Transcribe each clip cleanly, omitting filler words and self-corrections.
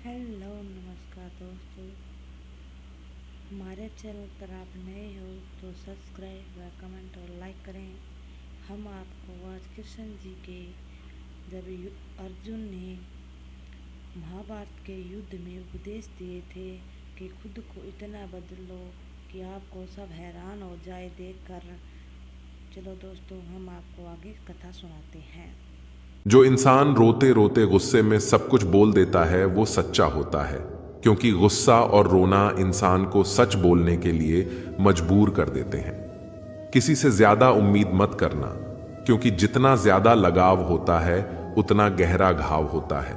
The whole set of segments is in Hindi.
हेलो नमस्कार दोस्तों। हमारे चैनल पर आप नए हो तो सब्सक्राइब व कमेंट और लाइक करें। हम आपको आज कृष्ण जी के जब अर्जुन ने महाभारत के युद्ध में उपदेश दिए थे कि खुद को इतना बदलो कि आपको सब हैरान हो जाए देखकर। चलो दोस्तों, हम आपको आगे कथा सुनाते हैं। जो इंसान रोते रोते गुस्से में सब कुछ बोल देता है वो सच्चा होता है, क्योंकि गुस्सा और रोना इंसान को सच बोलने के लिए मजबूर कर देते हैं। किसी से ज्यादा उम्मीद मत करना, क्योंकि जितना ज्यादा लगाव होता है उतना गहरा घाव होता है।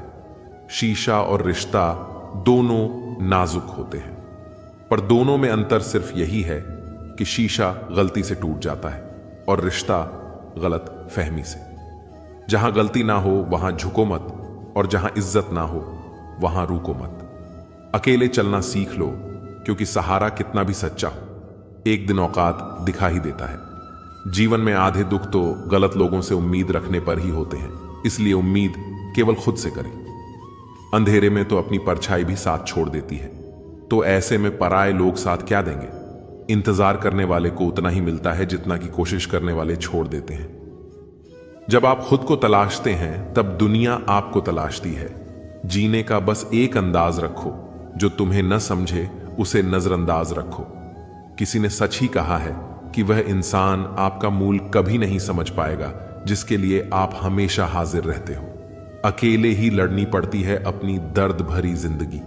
शीशा और रिश्ता दोनों नाजुक होते हैं, पर दोनों में अंतर सिर्फ यही है कि शीशा गलती से टूट जाता है और रिश्ता गलत फहमी से। जहां गलती ना हो वहां झुको मत, और जहां इज्जत ना हो वहां रुको मत। अकेले चलना सीख लो, क्योंकि सहारा कितना भी सच्चा हो एक दिन औकात दिखा ही देता है। जीवन में आधे दुख तो गलत लोगों से उम्मीद रखने पर ही होते हैं, इसलिए उम्मीद केवल खुद से करें। अंधेरे में तो अपनी परछाई भी साथ छोड़ देती है, तो ऐसे में पराये लोग साथ क्या देंगे। इंतजार करने वाले को उतना ही मिलता है जितना कि कोशिश करने वाले छोड़ देते हैं। जब आप खुद को तलाशते हैं तब दुनिया आपको तलाशती है। जीने का बस एक अंदाज रखो, जो तुम्हें न समझे उसे नजरअंदाज रखो। किसी ने सच ही कहा है कि वह इंसान आपका मूल कभी नहीं समझ पाएगा जिसके लिए आप हमेशा हाजिर रहते हो। अकेले ही लड़नी पड़ती है अपनी दर्द भरी जिंदगी।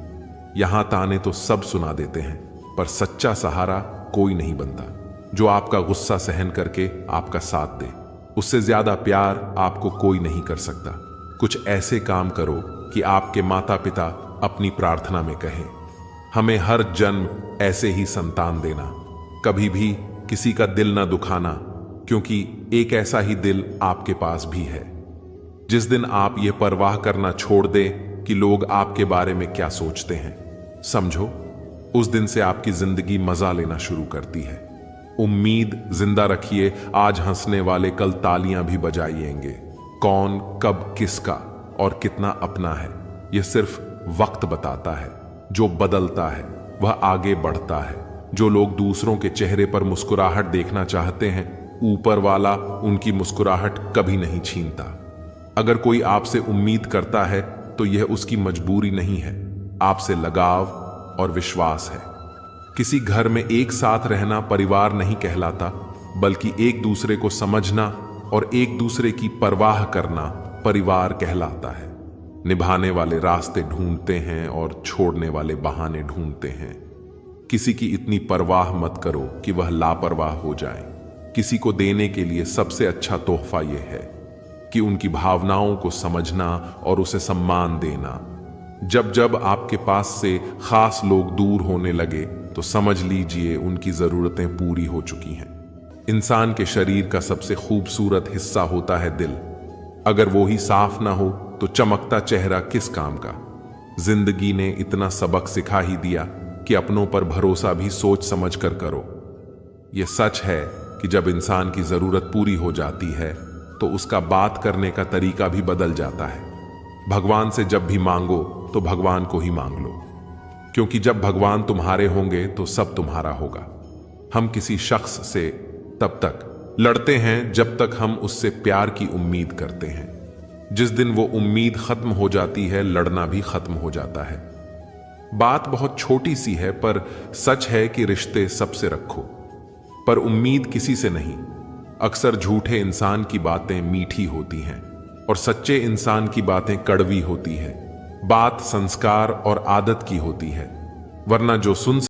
यहां ताने तो सब सुना देते हैं, पर सच्चा सहारा कोई नहीं बनता जो आपका गुस्सा सहन करके आपका साथ दे। उससे ज्यादा प्यार आपको कोई नहीं कर सकता। कुछ ऐसे काम करो कि आपके माता पिता अपनी प्रार्थना में कहें, हमें हर जन्म ऐसे ही संतान देना। कभी भी किसी का दिल ना दुखाना, क्योंकि एक ऐसा ही दिल आपके पास भी है। जिस दिन आप ये परवाह करना छोड़ दें कि लोग आपके बारे में क्या सोचते हैं, समझो उस दिन से आपकी जिंदगी मजा लेना शुरू करती है। उम्मीद जिंदा रखिए, आज हंसने वाले कल तालियां भी बजाएंगे। कौन कब किसका और कितना अपना है यह सिर्फ वक्त बताता है। जो बदलता है वह आगे बढ़ता है। जो लोग दूसरों के चेहरे पर मुस्कुराहट देखना चाहते हैं, ऊपर वाला उनकी मुस्कुराहट कभी नहीं छीनता। अगर कोई आपसे उम्मीद करता है तो यह उसकी मजबूरी नहीं है, आपसे लगाव और विश्वास है। किसी घर में एक साथ रहना परिवार नहीं कहलाता, बल्कि एक दूसरे को समझना और एक दूसरे की परवाह करना परिवार कहलाता है। निभाने वाले रास्ते ढूंढते हैं और छोड़ने वाले बहाने ढूंढते हैं। किसी की इतनी परवाह मत करो कि वह लापरवाह हो जाए। किसी को देने के लिए सबसे अच्छा तोहफा यह है कि उनकी भावनाओं को समझना और उसे सम्मान देना। जब जब आपके पास से खास लोग दूर होने लगे तो समझ लीजिए उनकी जरूरतें पूरी हो चुकी हैं। इंसान के शरीर का सबसे खूबसूरत हिस्सा होता है दिल। अगर वो ही साफ ना हो तो चमकता चेहरा किस काम का। जिंदगी ने इतना सबक सिखा ही दिया कि अपनों पर भरोसा भी सोच समझ कर करो। यह सच है कि जब इंसान की जरूरत पूरी हो जाती है तो उसका बात करने का तरीका भी बदल जाता है। भगवान से जब भी मांगो तो भगवान को ही मांग लो, क्योंकि जब भगवान तुम्हारे होंगे तो सब तुम्हारा होगा। हम किसी शख्स से तब तक लड़ते हैं जब तक हम उससे प्यार की उम्मीद करते हैं। जिस दिन वो उम्मीद खत्म हो जाती है, लड़ना भी खत्म हो जाता है। बात बहुत छोटी सी है, पर सच है कि रिश्ते सबसे रखो, पर उम्मीद किसी से नहीं। अक्सर झूठे इंसान की बातें मीठी होती हैं और सच्चे इंसान की बातें कड़वी होती है। बात संस्कार और आदत की होती है, वरना जो सुन